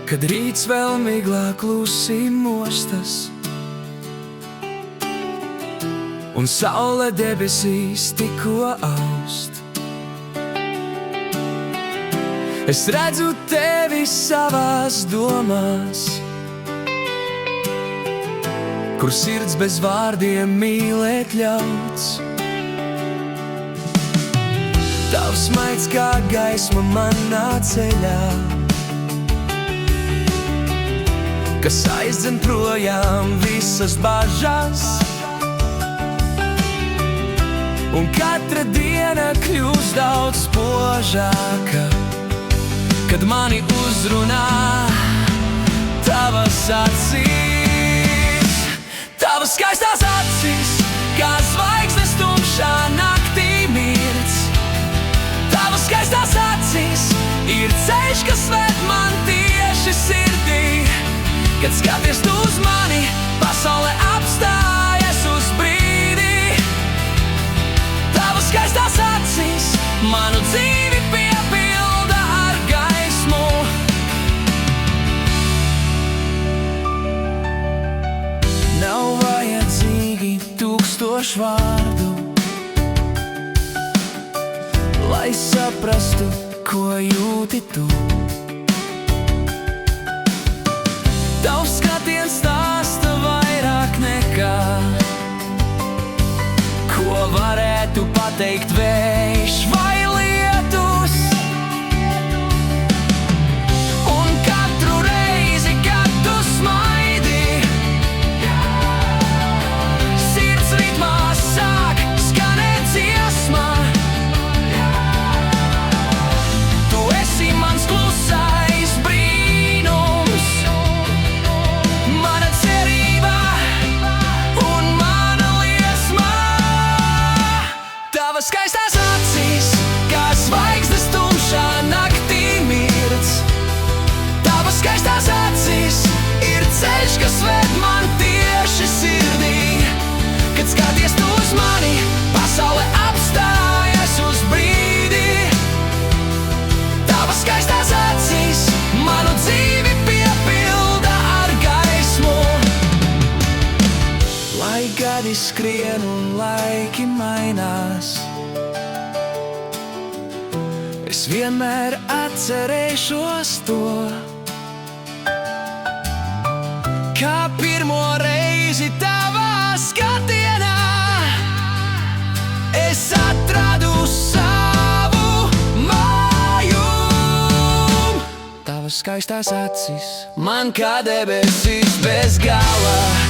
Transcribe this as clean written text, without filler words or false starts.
Kad rīts vēl miglā klusi mostas un saule debesīs tikko aust, es redzu tevi savās domās, kur sirds bez vārdiem mīlēt ļauts. Tavs maids kā gaisma manā ceļā, kas aizdzen projām visas bažas, un katra diena kļūst daudz spožāka, kad mani uzrunā tavas acīs. Tavas skaistās acīs, kā zvaigznes tumšā naktī mirdz. Tavas skaistās acīs ir ceļš, kas ved man tieši sirdī. Kad skaties tu uz mani, pasaule apstājas uz brīdi. Tavas skaistās acīs manu dzīvi piepilda ar gaismu. Nav vajadzīgi 1000 vārdu, lai saprastu, ko jūti tu. Tavs skatiens stāsta vairāk nekā, ko varētu pateikt vējš vai lietus. Un katru reizi, kad tu smaidi, sirds ritmā sāk skanēt dziesma. Tu esi mans klusais brīnums, mana cerība un mana liesma. Tavas skaistās acīs, kā zvaigznes tumšā naktī mirdz. Tavas skaistās acīs ir ceļš, kas ved man tieši sirdī. Kad skaties tu uz mani, pasaule apstājas uz brīdi. Tavas skaistās acīs manu dzīvi piepilda ar gaismu. Lai gadi skrien un laiki mainās, es vienmēr atcerēšos to, kā pirmo reizi tavā skatienā es atradu savu māju. Tavas skaistās acis man kā debesis bez gala.